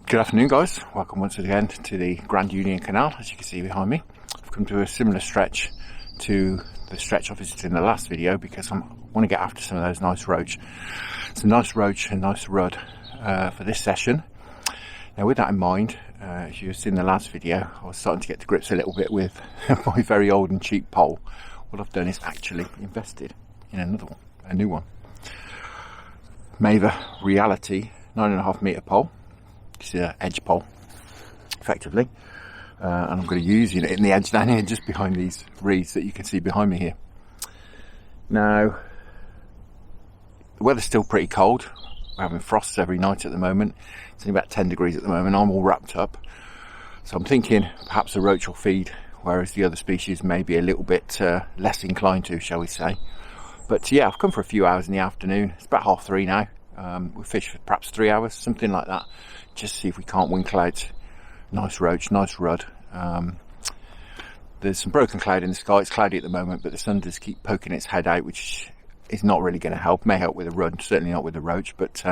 Good afternoon, guys. Welcome once again to the Grand Union Canal, as you can see behind me. I've come to a similar stretch to the stretch I visited in the last video because I want to get after some of those nice roach. Some nice roach and nice rudd for this session. Now with that in mind, as you've seen in the last video, I was starting to get to grips a little bit with my very old and cheap pole. What I've done is actually invested in another one, a new one. Maver Reality 9.5 metre pole. It's an edge pole, effectively, and I'm going to use it in the edge down here, just behind these reeds that you can see behind me here. Now, the weather's still pretty cold. We're having frosts every night at the moment. It's only about 10 degrees at the moment. I'm all wrapped up, so I'm thinking perhaps a roach will feed, whereas the other species may be a little bit less inclined to, shall we say. But yeah, I've come for a few hours in the afternoon. It's about 3:30 now. We'll fish for perhaps 3 hours, something like that, just see if we can't winkle out nice roach, nice rudd. There's some broken cloud in the sky. It's cloudy at the moment, but the sun does keep poking its head out, which is not really going to help. May help with a rudd, certainly not with a roach. But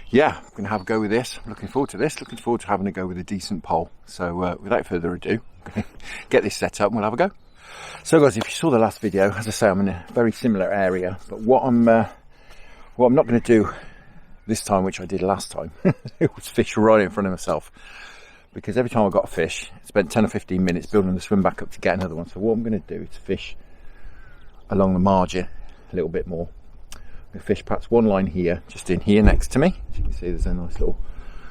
yeah, I'm going to have a go with this. I'm looking forward to this. Looking forward to having a go with a decent pole. So without further ado, I'm going to get this set up and we'll have a go. So guys, if you saw the last video, as I say, I'm in a very similar area, but what I'm not going to do this time, which I did last time, it was fish right in front of myself, because every time I got a fish, I spent 10 or 15 minutes building the swim back up to get another one. So what I'm going to do is fish along the margin a little bit more. I'm going to fish perhaps one line here, just in here next to me. As you can see, there's a nice little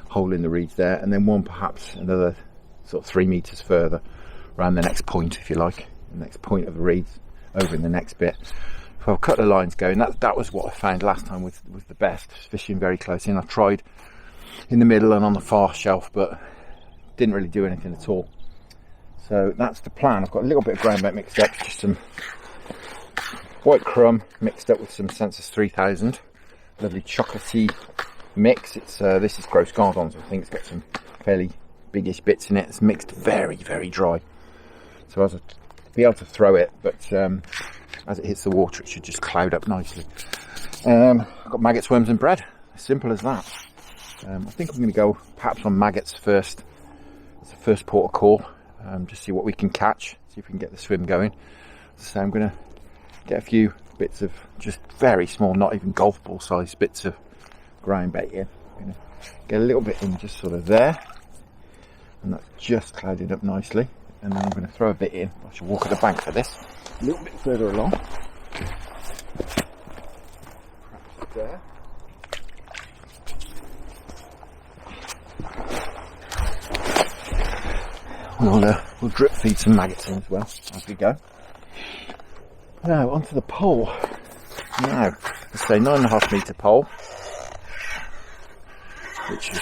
hole in the reeds there, and then one perhaps another sort of 3 meters further around the next point, if you like, the next point of the reeds over in the next bit. So I've cut the lines going. That was what I found last time was the best, fishing very close in. I tried in the middle and on the far shelf, but didn't really do anything at all. So that's the plan. I've got a little bit of ground bait mixed up, just some white crumb mixed up with some Sensus 3000, lovely chocolatey mix. It's this is gross gardens. I think it's got some fairly biggish bits in it. It's mixed very, very dry, so I'll be able to throw it, but as it hits the water, it should just cloud up nicely. I've got maggots, worms and bread. As simple as that. I think I'm going to go perhaps on maggots first. It's the first port of call. Just see what we can catch. See if we can get the swim going. So I'm going to get a few bits of just very small, not even golf ball size bits of ground bait in. I'm going to get a little bit in just sort of there. And that's just clouded up nicely. And then I'm going to throw a bit in. I should walk at the bank for this. A little bit further along. Perhaps there. We'll drip feed some maggots in as well as we go. Now onto the pole. Now, let's say 9.5 metre pole, which is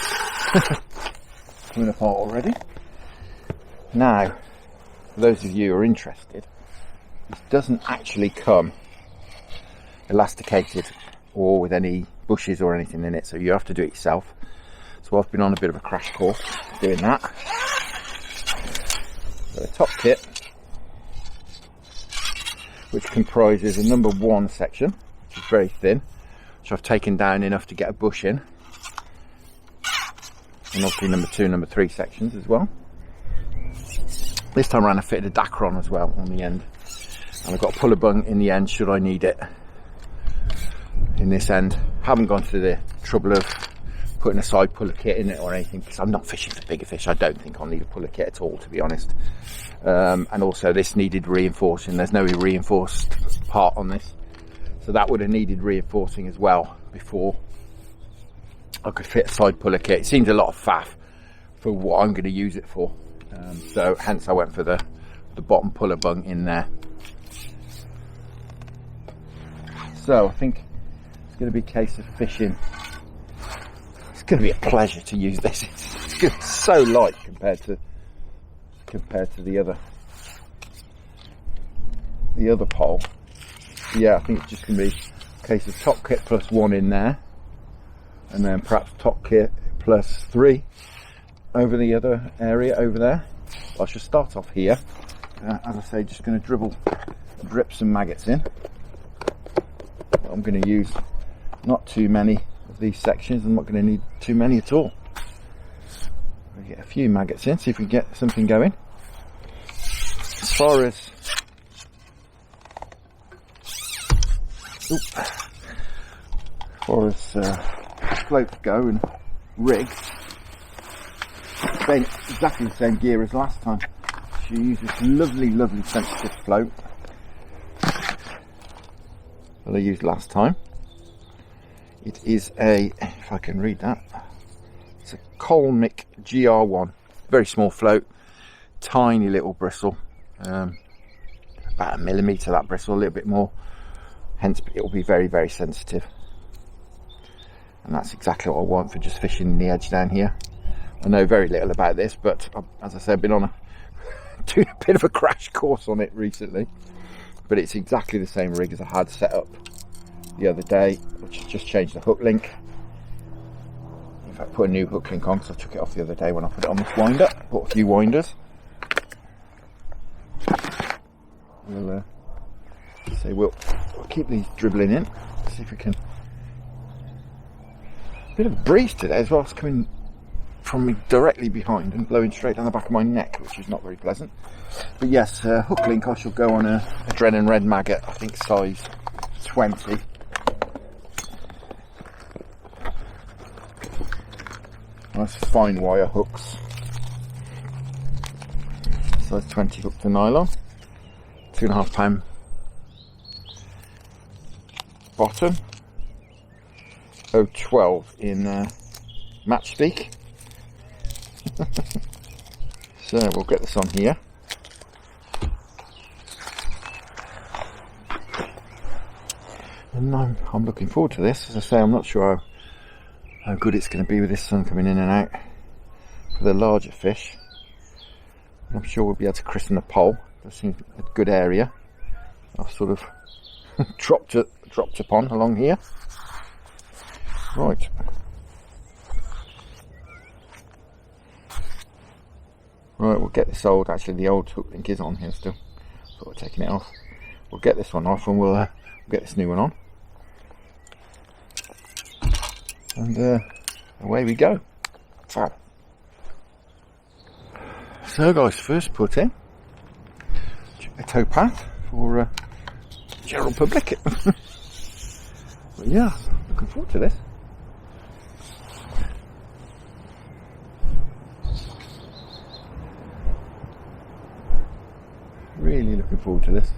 coming apart already. Now, for those of you who are interested, this doesn't actually come elasticated or with any bushes or anything in it, so you have to do it yourself. So I've been on a bit of a crash course doing that. So the top kit, which comprises a number 1 section, which is very thin, which I've taken down enough to get a bush in, and obviously number 2, number 3 sections as well. This time around I fitted a dacron as well on the end, and I've got a puller bung in the end should I need it in this end. Haven't gone to the trouble of putting a side puller kit in it or anything, because I'm not fishing for bigger fish. I don't think I'll need a puller kit at all, to be honest. And also this needed reinforcing. There's no reinforced part on this, so that would have needed reinforcing as well before I could fit a side puller kit. It seems a lot of faff for what I'm going to use it for. So hence I went for the bottom puller bung in there. So I think it's going to be a case of fishing. It's going to be a pleasure to use this. It's so light compared to the other pole. Yeah, I think it's just going to be a case of top kit plus 1 in there, and then perhaps top kit plus 3 over the other area over there. I should start off here. As I say, just going to drip some maggots in. I'm going to use not too many of these sections. I'm not going to need too many at all. We'll get a few maggots in, see if we can get something going. As far as floats go and rigs, exactly the same gear as last time. She used this lovely sensitive float that I used last time. It is a, if I can read that, it's a Colmic GR1, very small float, tiny little bristle, about 1 millimetre that bristle, a little bit more, hence it will be very sensitive. And that's exactly what I want for just fishing the edge down here. I know very little about this, but as I said, I've been doing a bit of a crash course on it recently. But it's exactly the same rig as I had set up the other day, which has just changed the hook link. In fact, put a new hook link on because I took it off the other day when I put it on this winder. Bought a few winders. We'll keep these dribbling in. See if we can. A bit of a breeze today as well. It's coming from me directly behind and blowing straight down the back of my neck, which is not very pleasant. But yes, hook link, I shall go on a Drennan Red Maggot, I think size 20. Nice fine wire hooks. Size 20 hook to nylon. 2.5 pound bottom. 012 in match speak. So we'll get this on here. And I'm looking forward to this. As I say, I'm not sure how good it's going to be with this sun coming in and out for the larger fish. I'm sure we'll be able to christen the pole. That seems a good area. I've sort of dropped upon along here. Right. Right, we'll get this actually the old hook link is on here still. Thought we're taking it off. We'll get this one off and we'll get this new one on. And away we go. Fab. So guys, first put in a towpath for general public. But yeah, looking forward to this. Really looking forward to this.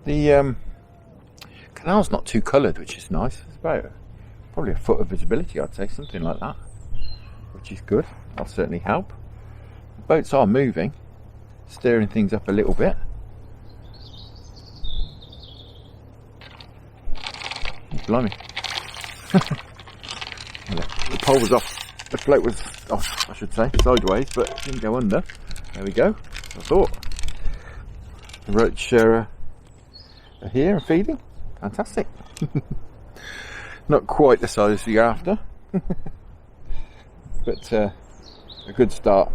The canal's not too coloured, which is nice. It's about probably a foot of visibility, I'd say, something like that, which is good. That'll certainly help. The boats are moving, stirring things up a little bit. Oh, blimey. The pole was off, the float was off, I should say, sideways, but it didn't go under. There we go. I thought. The roach are here and feeding. Fantastic. Not quite the size you're after, but a good start.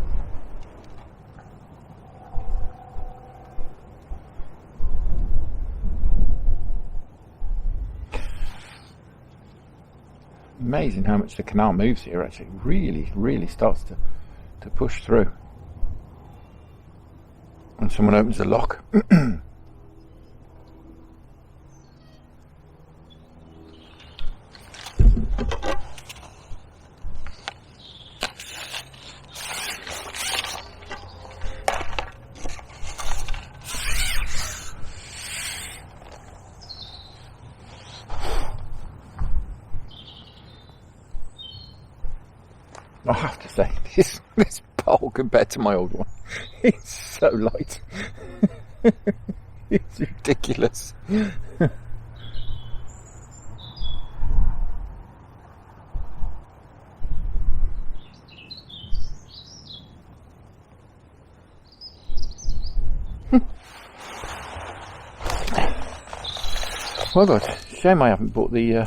Amazing how much the canal moves here. Actually, really starts to push through when someone opens the lock. I have to say, this pole compared to my old one, it's so light. It's ridiculous. Well guys, shame I haven't bought the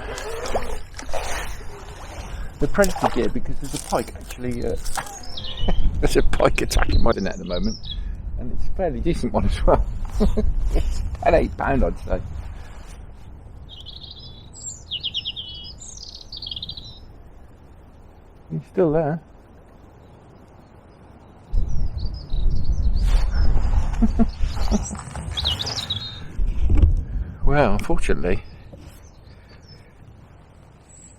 predator gear, because there's a pike actually, there's a pike attacking my net at the moment, and it's a fairly decent one as well. It's about £8, I'd say. He's still there. Well, unfortunately,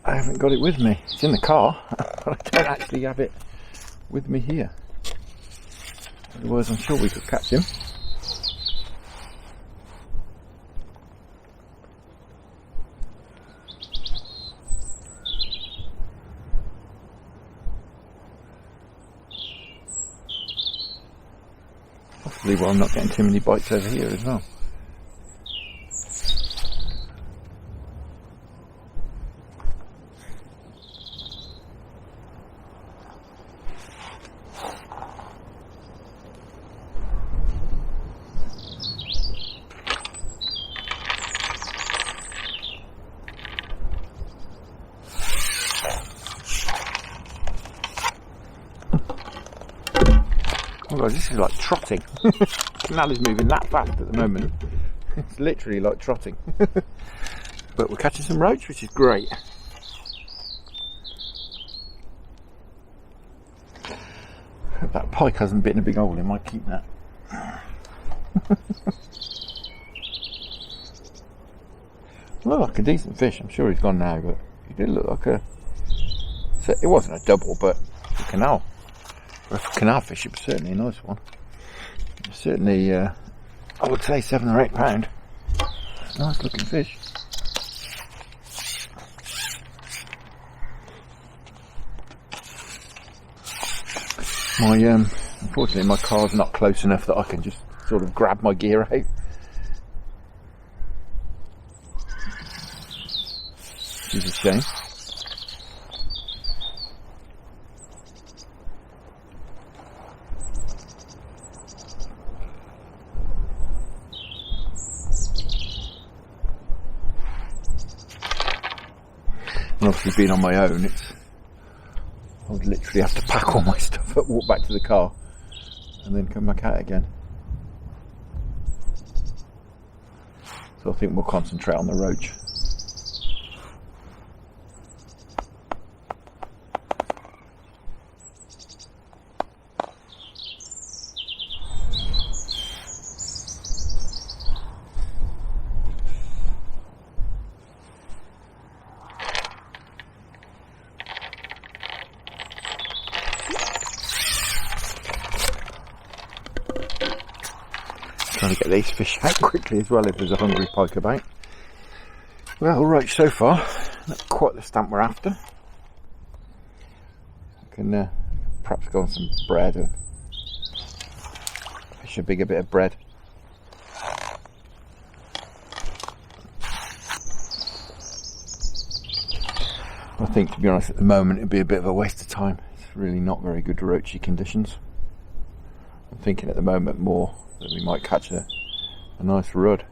I haven't got it with me. It's in the car, but I don't actually have it with me here. Otherwise, I'm sure we could catch him. Possibly while I'm not getting too many bites over here as well. Oh God, this is like trotting. The canal is moving that fast at the moment. It's literally like trotting. But we're catching some roach, which is great. Hope that pike hasn't bitten a big hole in my keep net. Looked like a decent fish. I'm sure he's gone now, but he did look like a... So it wasn't a double, but a canal. For a canal fish, it was certainly a nice one. It was certainly, I would say £7 or £8. Nice looking fish. Unfortunately my car's not close enough that I can just sort of grab my gear out. Which is a shame. And obviously being on my own, I would literally have to pack all my stuff up, walk back to the car and then come back out again. So I think we'll concentrate on the roach. Trying to get these fish out quickly as well if there's a hungry pike about. Well, roach so far, not quite the stamp we're after. I can perhaps go on some bread and fish a bigger bit of bread. I think, to be honest, at the moment it'd be a bit of a waste of time. It's really not very good roachy conditions. I'm thinking at the moment more that we might catch a nice rudd.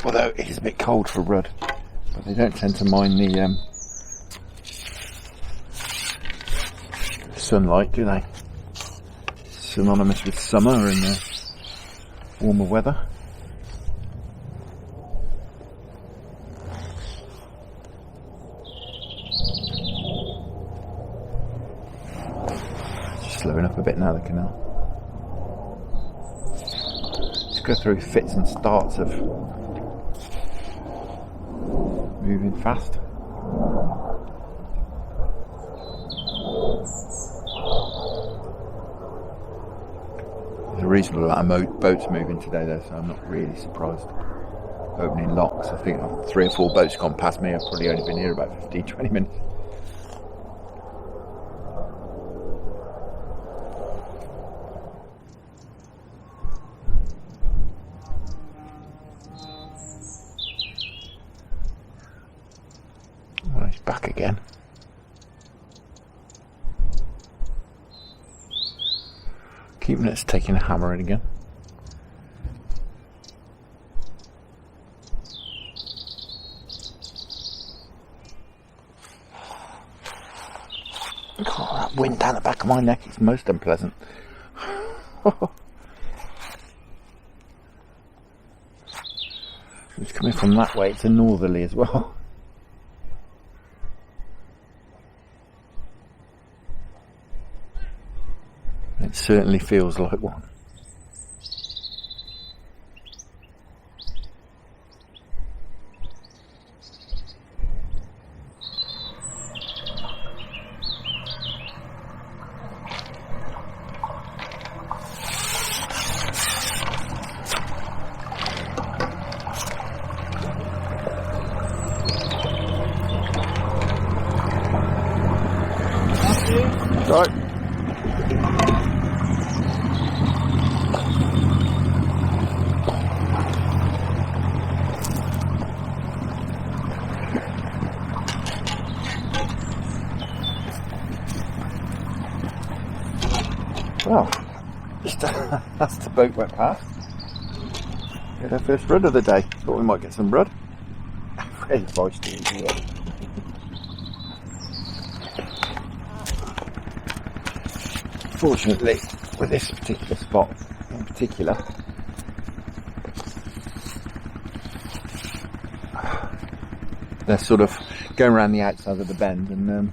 Although it is a bit cold for rudd, but they don't tend to mind the sunlight, do they? Synonymous with summer and warmer weather. Slowing up a bit now, the canal. Just go through fits and starts of moving fast. There's a reasonable amount of boats moving today though, so I'm not really surprised. Opening locks, I think 3 or 4 boats gone past me. I've probably only been here about 15-20 minutes. Back again. Keep minutes taking a hammer in again. God, that wind down the back of my neck. It's most unpleasant. It's coming from that way. It's a northerly as well. It certainly feels like one. Right. Well, just that's the boat went past. Get our first rud of the day. Thought we might get some rud. Very feisty as well. Fortunately, with this particular spot in particular, they're sort of going around the outside of the bend, and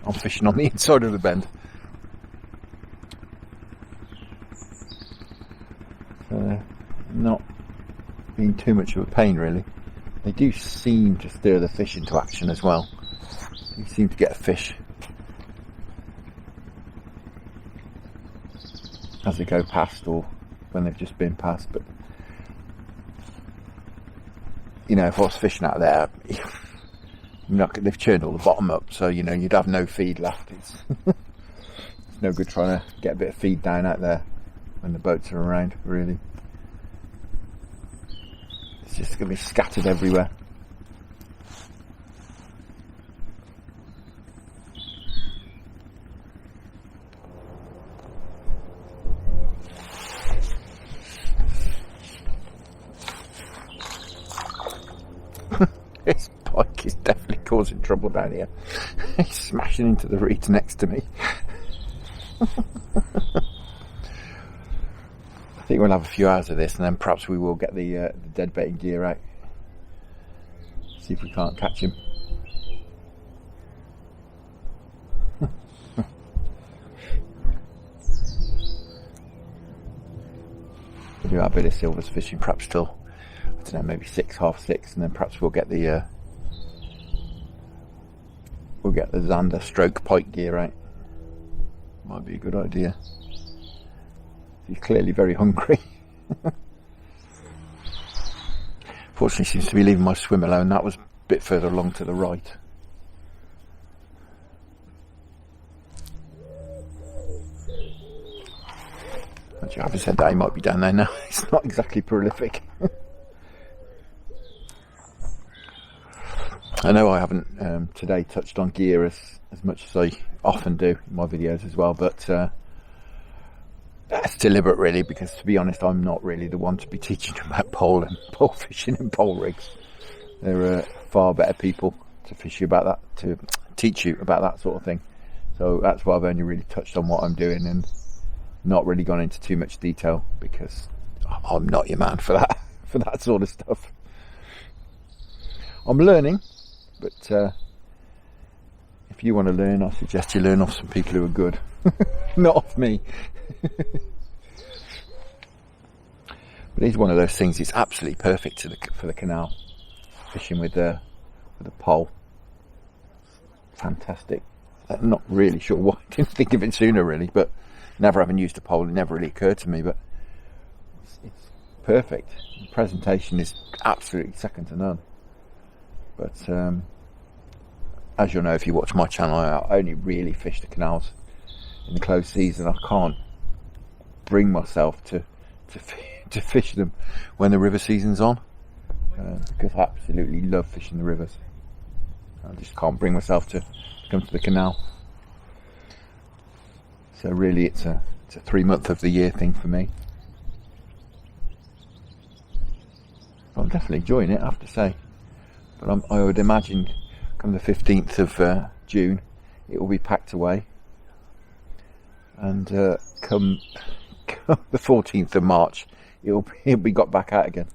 I'm fishing on the inside of the bend. So not being too much of a pain really. They do seem to stir the fish into action as well. They seem to get a fish as they go past or when they've just been past. But you know, if I was fishing out there, they've churned all the bottom up, so you know you'd have no feed left. It's no good trying to get a bit of feed down out there when the boats are around, really. It's just going to be scattered everywhere. This pike is definitely causing trouble down here. He's smashing into the reeds next to me. I think we'll have a few hours of this, and then perhaps we will get the dead baiting gear out. See if we can't catch him. We'll do our bit of silvers fishing, perhaps till, I don't know, maybe 6, half 6, and then perhaps we'll get the Zander stroke pike gear out. Might be a good idea. He's clearly very hungry. Fortunately, seems to be leaving my swim alone. That was a bit further along to the right. Actually, having said that, he might be down there now. It's not exactly prolific. I know I haven't today touched on gear as much as I often do in my videos as well, but that's deliberate really, because to be honest, I'm not really the one to be teaching about pole fishing and pole rigs. There are far better people to fish you about that, to teach you about that sort of thing. So that's why I've only really touched on what I'm doing and not really gone into too much detail, because I'm not your man for that sort of stuff. I'm learning, but if you want to learn, I suggest you learn off some people who are good, not off me. But it's one of those things. It's absolutely perfect for the canal, fishing with a pole. Fantastic. I'm not really sure why I didn't think of it sooner, really, but never having used a pole, it never really occurred to me. But it's perfect. The presentation is absolutely second to none. But as you'll know if you watch my channel, I only really fish the canals in the closed season. I can't bring myself to fish them when the river season's on, because I absolutely love fishing the rivers. I just can't bring myself to come to the canal. So really it's a 3-month of the year thing for me. I'm definitely enjoying it, I have to say. But I would imagine come the 15th of June it will be packed away, and come the 14th of March, he'll be got back out again,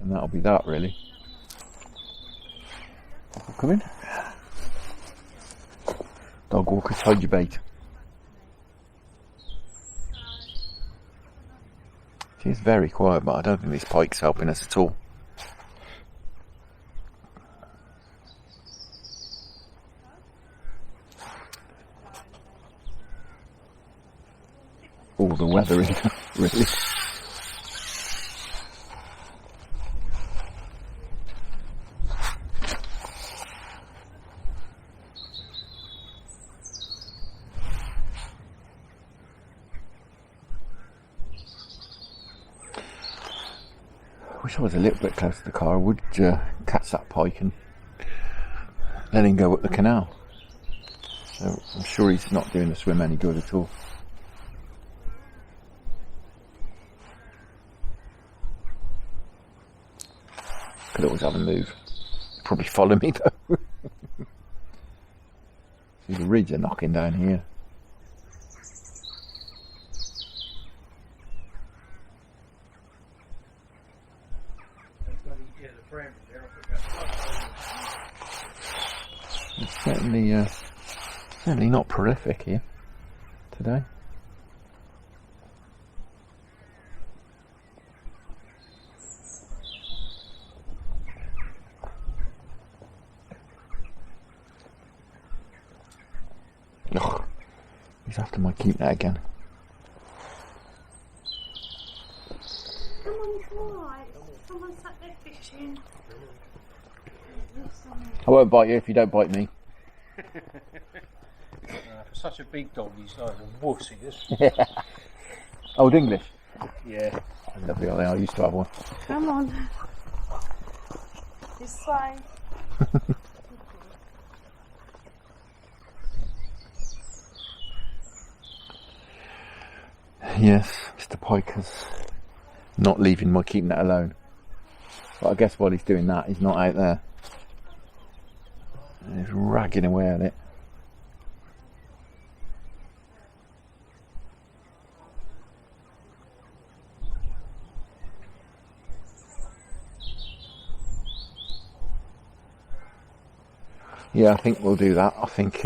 and that'll be that really. Come in. Dog walkers, hide your bait. She's very quiet, but I don't think this pike's helping us at all. All the weather in really. I wish I was a little bit closer to the car. I would catch that pike and let him go up the canal. So I'm sure he's not doing the swim any good at all. Could always have a move. Probably follow me though. See, the reeds are knocking down here. It's certainly not prolific here today. Oh, he's after my keep net again. Come on, it's alright. Someone sat there fishing. I won't bite you if you don't bite me. For such a big dog, he's like a wuss, he is. Yeah. Old English? Yeah. Lovely, I used to have one. Come on. This way. Yes, Mr. Pike is not leaving my keep net alone. But I guess while he's doing that, he's not out there. And he's ragging away at it. Yeah, I think we'll do that. I think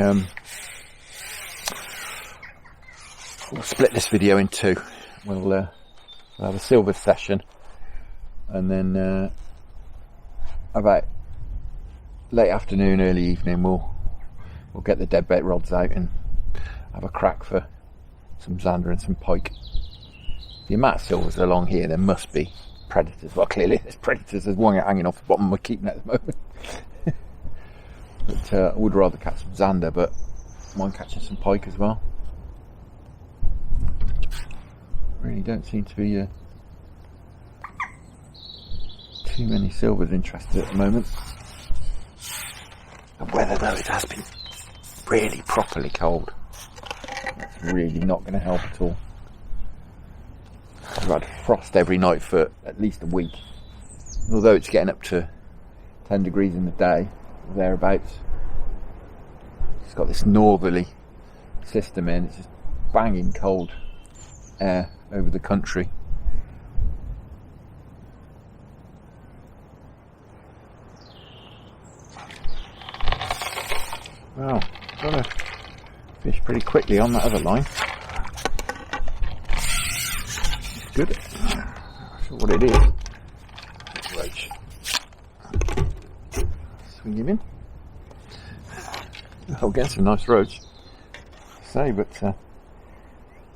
we'll split this video in two. We'll have a silver session, and then about late afternoon, early evening, we'll get the dead bait rods out and have a crack for some zander and some pike. The amount of silvers along here, there must be predators. Well, clearly there's predators. There's one hanging off the bottom of my keep net at the moment. But I would rather catch some zander, but I mind catching some pike as well. Really don't seem to be too many silvers interested at the moment. The weather though, it has been really properly cold. That's really not going to help at all. I've had frost every night for at least a week. Although it's getting up to 10 degrees in the day, or thereabouts. It's got this northerly system in, it's just banging cold air over the country. Well, got to fish pretty quickly on that other line. It's good. Not sure what it is. Roach. Swing him in. I'll get some nice roach. Say, but I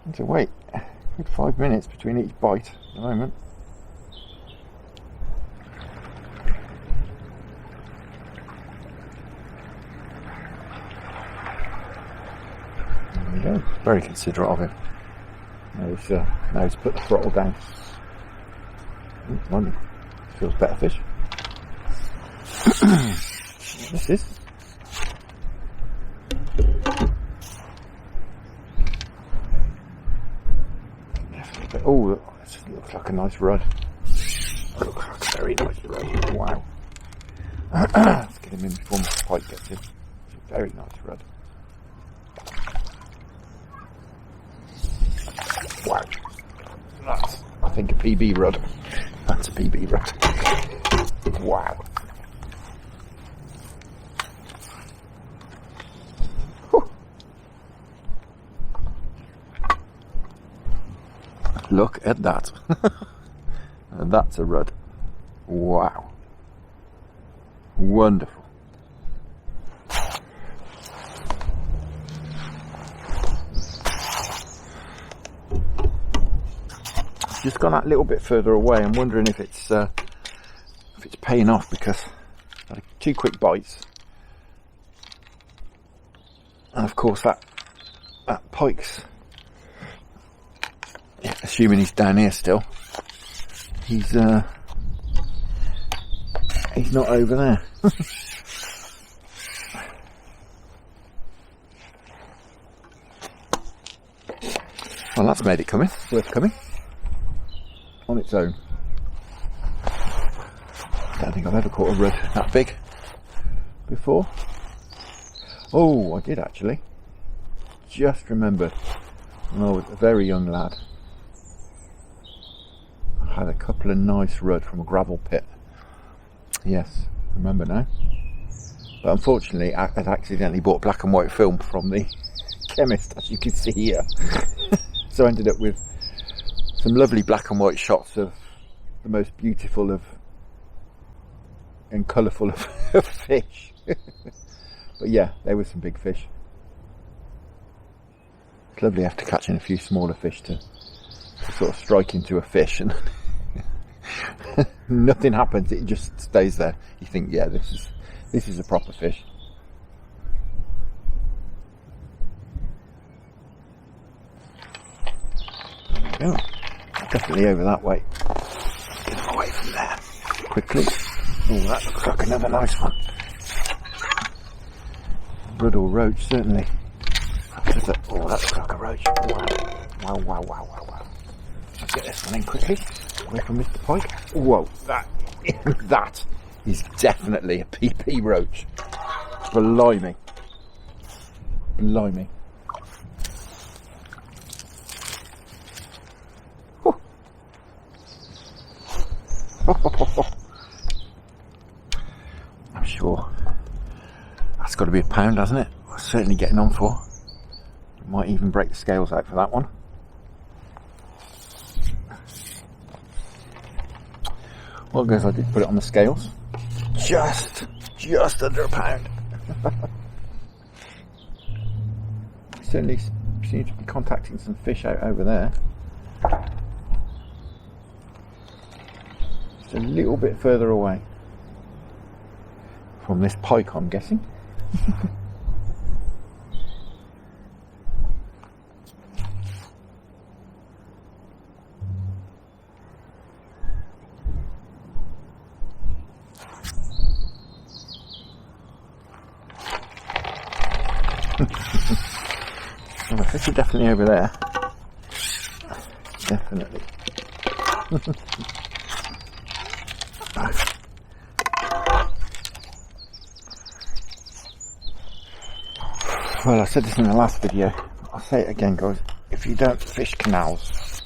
need to wait a good 5 minutes between each bite at the moment. There we go. Very considerate of him. Now he's put the throttle down. Ooh, feels better fish. What this is? Oh, this looks like a nice rod. Looks like a very nice rod. Wow. Let's get him in before my pike gets in. It's a very nice rod. Wow. That's, I think, a PB rod. That's a PB rod. Wow. Whew. Look at that. And that's a rud. Wow. Wonderful. Just gone that little bit further away. I'm wondering if it's paying off, because I had 2 quick bites, and of course that pike's, assuming he's down here still, he's not over there. Well, that's made it coming. Worth coming. On its own. I don't think I've ever caught a rud that big before. Oh, I did actually. Just remembered when I was a very young lad, I had a couple of nice rud from a gravel pit. Yes, I remember now. But unfortunately, I had accidentally bought black and white film from the chemist, as you can see here. So I ended up with some lovely black and white shots of the most beautiful and colourful of fish. But yeah, there were some big fish. It's lovely after catching a few smaller fish to sort of strike into a fish and nothing happens, it just stays there. You think, yeah, this is a proper fish. There we go. Definitely over that way. Get away from there quickly. Oh, that looks like another nice one. Rud or roach, certainly. Oh, that looks like a roach. Wow. Let's get this one in quickly. Away from Mr. Pike. Whoa, that is definitely a PP roach. Blimey. I'm sure that's got to be a pound, hasn't it? We're certainly getting on for. Might even break the scales out for that one. Well, guys, I did put it on the scales. Just under a pound. Certainly seems to be contacting some fish out over there. Just a little bit further away from this pike, I'm guessing. Well, the fish are definitely over there. Definitely. Well, I said this in the last video. I'll say it again, guys. If you don't fish canals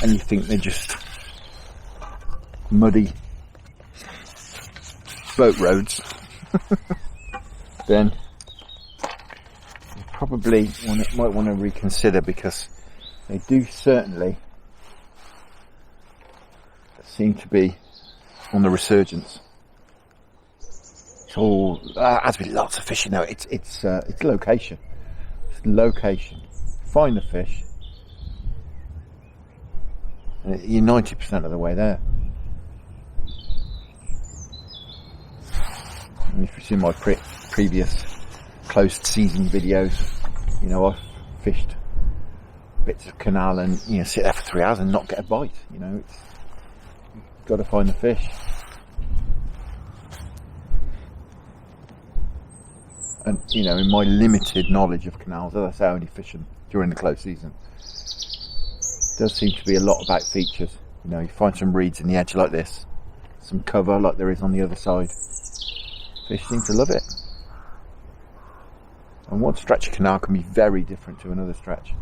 and you think they're just muddy boat roads, then you probably might want to reconsider, because they do certainly seem to be on the resurgence. So, as with lots of fish, you know, it's location. It's location. Find the fish, and you're 90% of the way there. And if you've seen my previous closed season videos, you know, I've fished bits of canal and, you know, sit there for 3 hours and not get a bite. You know, you've got to find the fish. And, you know, in my limited knowledge of canals, as I say, I only fish them during the close season, it does seem to be a lot about features. You know, you find some reeds in the edge like this, some cover like there is on the other side. Fish seem to love it. And one stretch of canal can be very different to another stretch.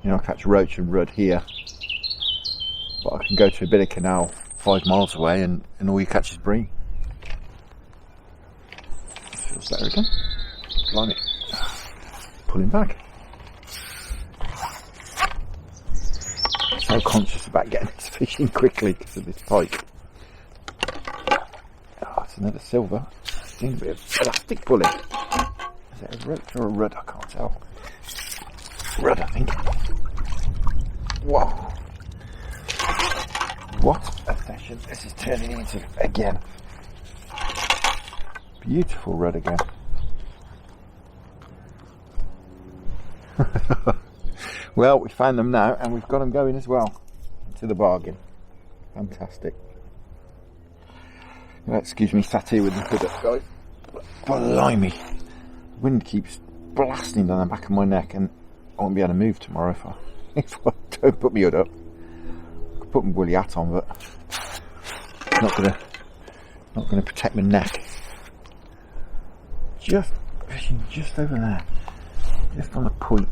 You know, I catch roach and rudd here, but I can go to a bit of canal 5 miles away and all you catch is bream. Feels better again. Blimey. Pulling back. So conscious about getting this fish in quickly because of this pike. Oh, it's another silver. Seems to be an elastic pulling. Is it a roach or a rudd? I can't tell. Rudd, I think. Whoa. What a session this is turning into again. Beautiful rudd again. Well, we found them now and we've got them going as well. To the bargain. Fantastic. Well, excuse me, sat here with the hood up, guys. Blimey. The wind keeps blasting down the back of my neck and I won't be able to move tomorrow if I don't put my hood up. I could put my woolly hat on, but not gonna protect my neck. Just over there. Just on the point.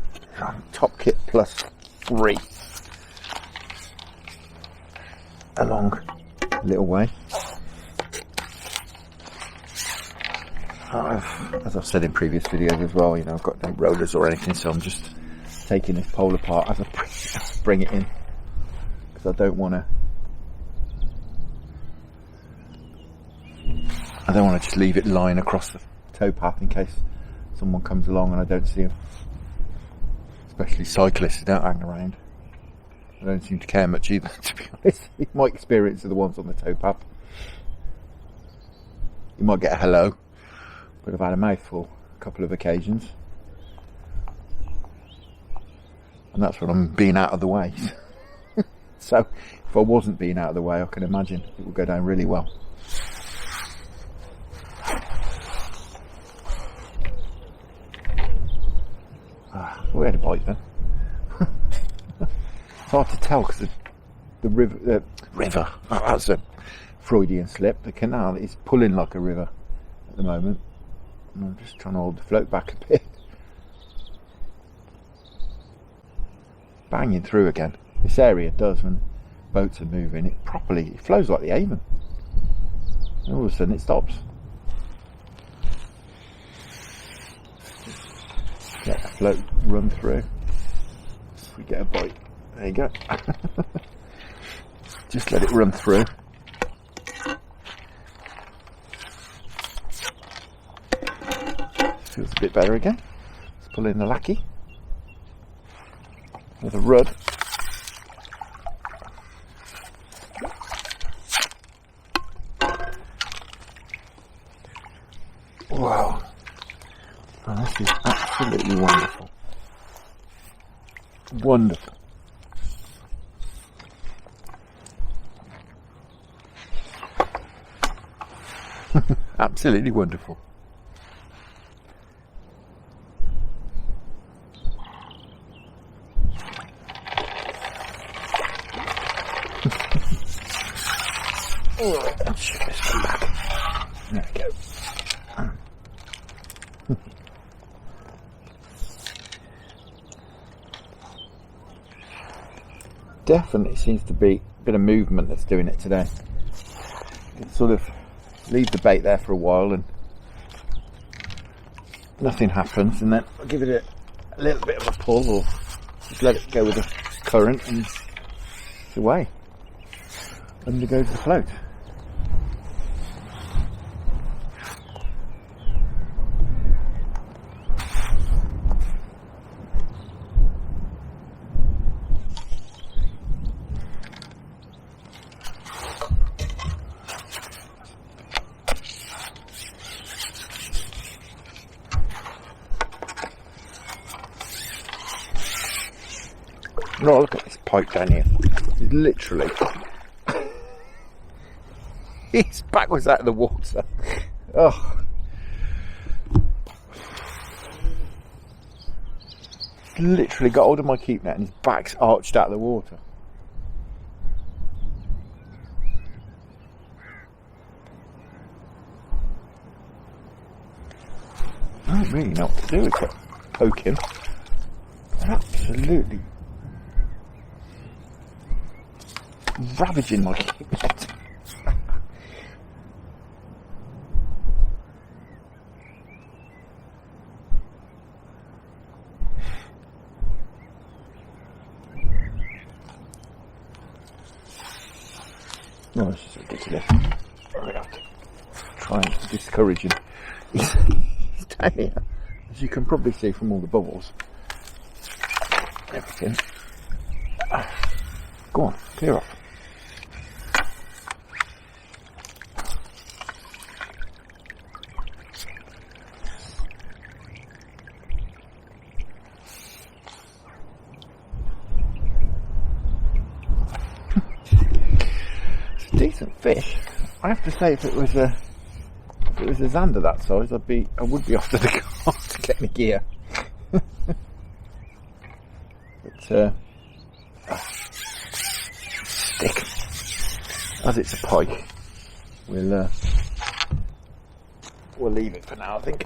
Top kit plus 3. A long little way. As I've said in previous videos as well, you know, I've got no rollers or anything, so I'm just taking this pole apart as I bring it in, because I don't want to just leave it lying across the towpath in case someone comes along and I don't see them. Especially cyclists who don't hang around. I don't seem to care much either, to be honest. My experience are the ones on the towpath. You might get a hello, but I've had a mouthful a couple of occasions. And that's when I'm being out of the way. So, if I wasn't being out of the way, I can imagine it would go down really well. We had a bite then. It's hard to tell because the river, oh, that's a Freudian slip. The canal is pulling like a river at the moment. And I'm just trying to hold the float back a bit. Banging through again. This area does when boats are moving. It flows like the Avon. And all of a sudden it stops. Let the float run through. If we get a bite, there you go. Just let it run through. Feels a bit better again. Let's pull in the lackey with a rudd. Wow. Oh, this is absolutely wonderful. Wonderful. Absolutely wonderful. Oh, let's shift this one back. There we go. Definitely seems to be a bit of movement that's doing it today. You can sort of leave the bait there for a while and nothing happens, and then I'll give it a little bit of a pull or just let it go with the current and it's away. Under goes the float. No, look at this pike down here. He's literally... His back was out of the water. Oh. Literally got hold of my keep net and his back's arched out of the water. I don't really know what to do with it. Poke him. Absolutely ravaging my keep net. Oh, this is ridiculous. I'm going to have to try and discourage him. He's down here, as you can probably see from all the bubbles. Everything. Go on, clear off. Decent fish. I have to say, if it was a zander that size, I would be off to the car to get my gear. But stick, as it's a pike, we'll leave it for now. I think.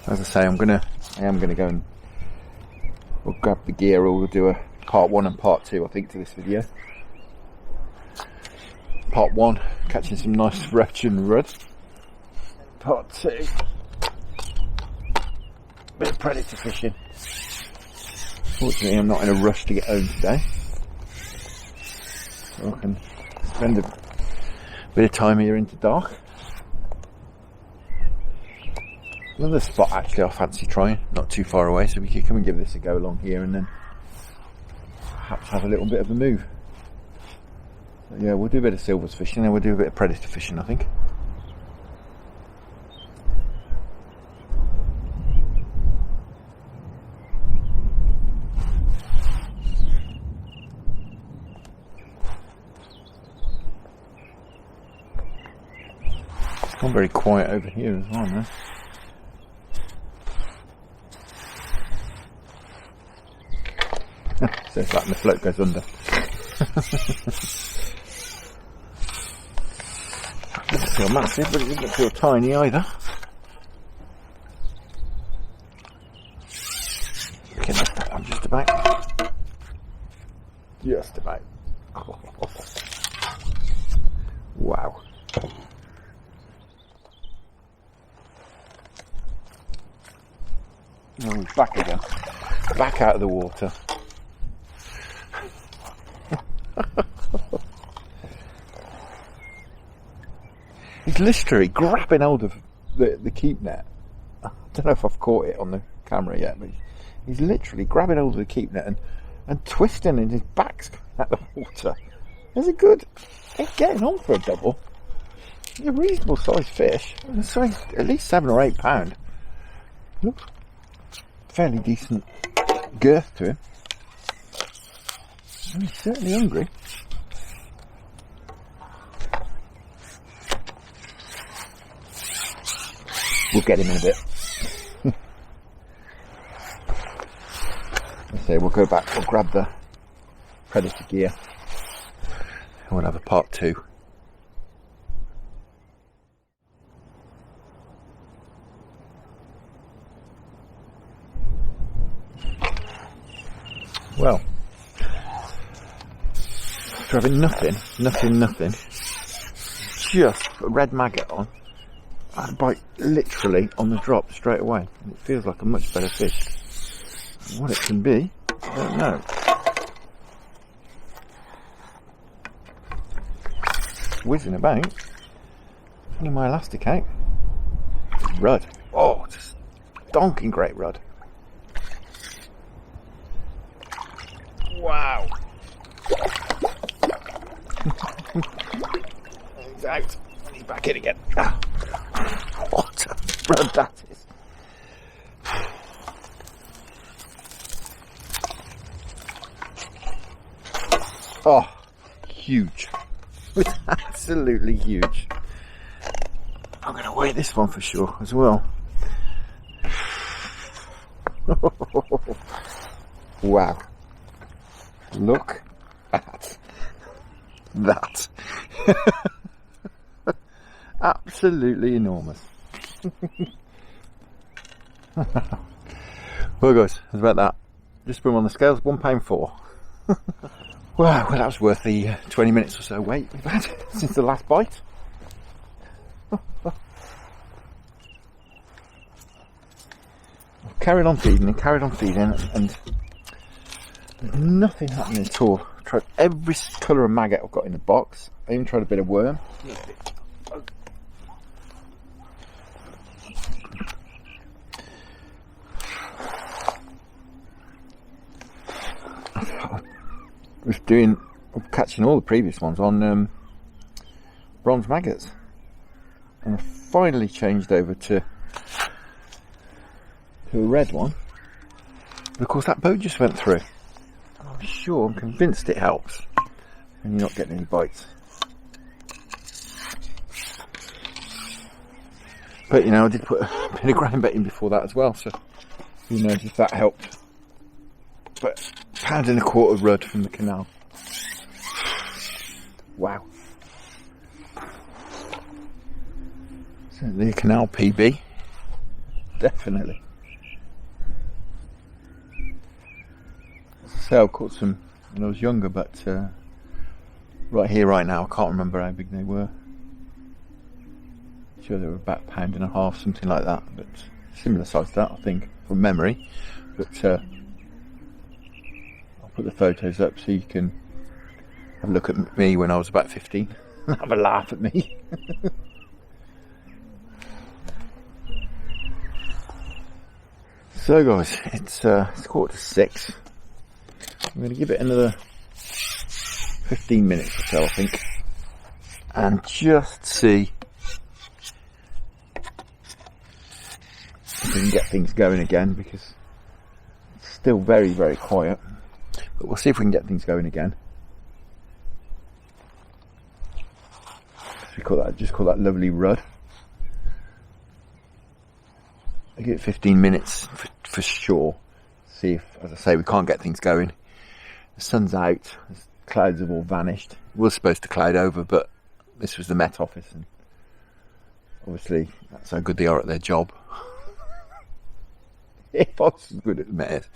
As I say, I am gonna go and we'll grab the gear, or we'll do a part 1 and part 2, I think, to this video. Part 1, catching some nice roach and rudd. Part 2, bit of predator fishing. Fortunately, I'm not in a rush to get home today, so I can spend a bit of time here into dark. Another spot actually I fancy trying, not too far away, so we could come and give this a go along here and then perhaps have a little bit of a move. So yeah, we'll do a bit of silvers fishing, then we'll do a bit of predator fishing, I think. It's gone very quiet over here as well, man. So it's like the float goes under. Doesn't feel massive, but it doesn't feel tiny either. Okay, that's that one just about. Just about. Oh. Wow. Oh, he's back again. Back out of the water. He's literally grabbing hold of the keep net. I don't know if I've caught it on the camera yet, but he's literally grabbing hold of the keep net and twisting, and his back's at the water. There's a good, he's getting on for a double. He's a reasonable sized fish. It's at least 7 or 8 pound. Looks fairly decent girth to him. And he's certainly hungry. We'll get him in a bit. So we'll go back, we'll grab the predator gear, and we'll have a part 2. Well, after having nothing, just a red maggot on, I bite literally on the drop straight away, and it feels like a much better fish. What it can be, I don't know. Whizzing about. Only my elastic out. Rudd. Oh, just donking great rudd. Wow. He's out. He's back in again. Ah. What a rudd that is. Oh, huge. It's absolutely huge. I'm going to weigh this one for sure as well. Wow. Look at that. Absolutely enormous. Well guys, how's about that? Just put him on the scales, £1.04. Well, that was worth the 20 minutes or so wait we've had since the last bite. I've carried on feeding and there's nothing happening at all. I've tried every colour of maggot I've got in the box. I even tried a bit of worm. I'm catching all the previous ones on bronze maggots, and I finally changed over to a red one. But of course that boat just went through. I'm convinced it helps when you're not getting any bites. But I did put a bit of ground bait in before that as well, so who knows if that helped. But £1.25 rudd from the canal. Wow. Certainly a canal PB. Definitely. As I say, I caught some when I was younger, but right here, right now, I can't remember how big they were. I'm sure they were about £1.50, something like that, but similar size to that, I think, from memory. But I'll put the photos up so you can have a look at me when I was about 15 and have a laugh at me. So guys, it's 6:15. I'm going to give it another 15 minutes or so, I think, and just see if we can get things going again, because it's still very, very quiet. But we'll see if we can get things going again. Just call that lovely rudd. I give it 15 minutes for sure. See if, as I say, we can't get things going. The sun's out. The clouds have all vanished. It was supposed to cloud over, but this was the Met Office, and obviously that's how good they are at their job. If I was as good at the Met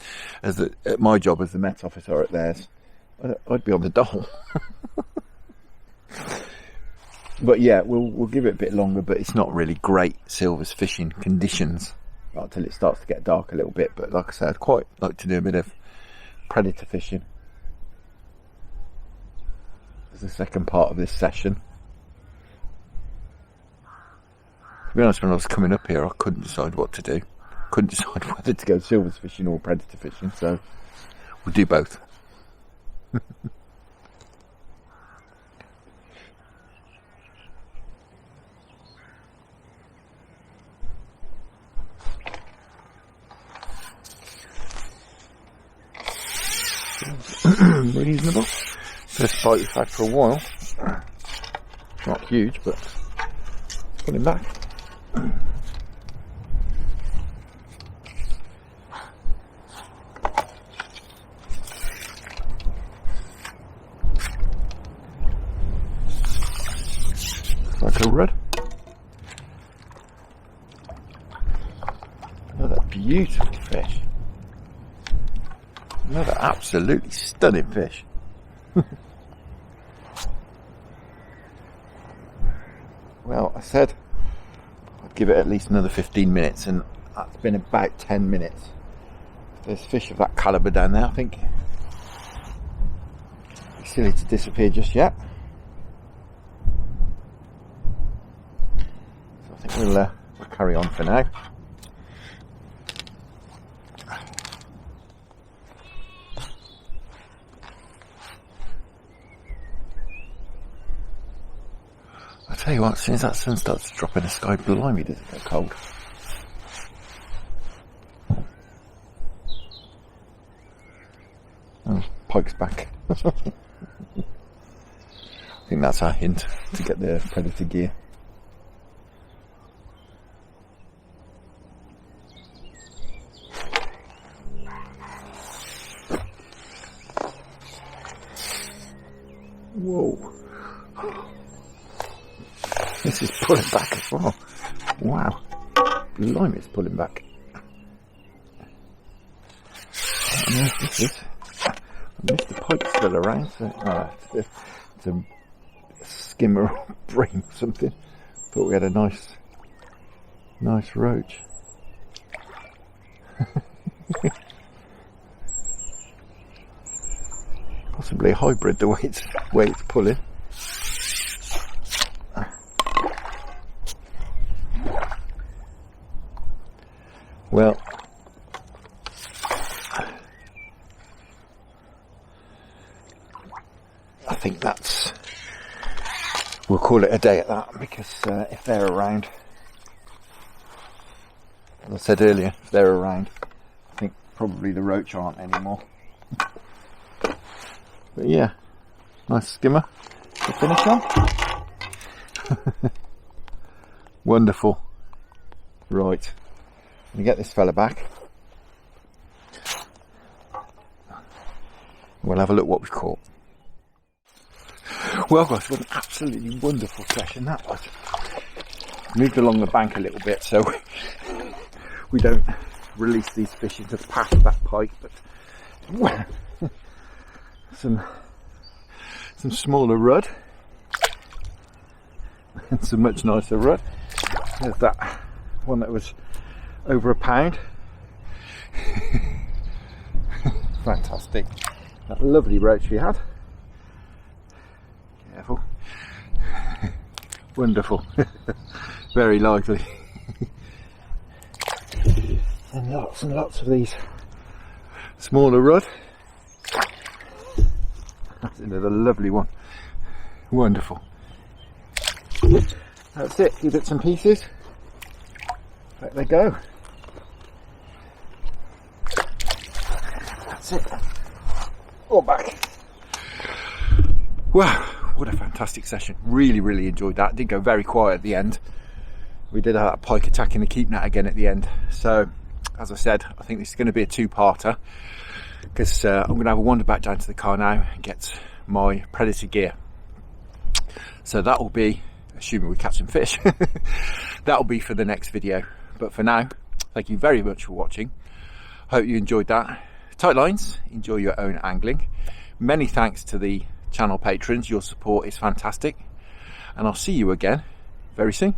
at my job as the Met Office are at theirs, I'd be on the dole. But yeah, we'll give it a bit longer, but it's not really great silvers fishing conditions until it starts to get dark a little bit. But like I said, I'd quite like to do a bit of predator fishing as the second part of this session. To be honest, when I was coming up here, I couldn't decide what to do. Couldn't decide whether to go silvers fishing or predator fishing, so we'll do both. Reasonable. First bite we've had for a while. Not huge, but pulling back. Like a rudd. Another beautiful fish. Another absolutely stunning fish. Well, I said I'd give it at least another 15 minutes, and that's been about 10 minutes. There's fish of that calibre down there, I think. It's silly to disappear just yet. So I think we'll carry on for now. Tell you what, as soon as that sun starts to drop in the sky, blimey, does it get cold. Oh, pike's back. I think that's our hint to get the predator gear. Whoa. This is pulling back as well. Wow. Blimey, it's pulling back. What on earth is this? Mr. Pike's still around, so it's a skimmer or bream or something. Thought we had a nice roach. Possibly a hybrid the way it's pulling. Well, I think we'll call it a day at that, because if they're around, as I said earlier, if they're around, I think probably the roach aren't anymore. But yeah, nice skimmer to finish on. Wonderful. Right, let me get this fella back. We'll have a look what we've caught. Well guys, what an absolutely wonderful session that was. Moved along the bank a little bit so we don't release these fish into the path of that pike, but well, some smaller rudd and some much nicer rudd. There's that one that was over £1. Fantastic. That lovely roach we had. Careful. Wonderful. Very lively. And lots of these smaller rudd. That's another lovely one. Wonderful. That's it, few bits and pieces. Back they go. That's it. All back. Wow, what a fantastic session. Really enjoyed that. Did go very quiet at the end. We did have that pike attacking the keep net again at the end. So, as I said, I think this is going to be a two-parter, because I'm going to have a wander back down to the car now and get my predator gear. So that will be, assuming we catch some fish, that will be for the next video. But for now, thank you very much for watching. Hope you enjoyed that. Tight lines, enjoy your own angling. Many thanks to the channel patrons, your support is fantastic. And I'll see you again very soon.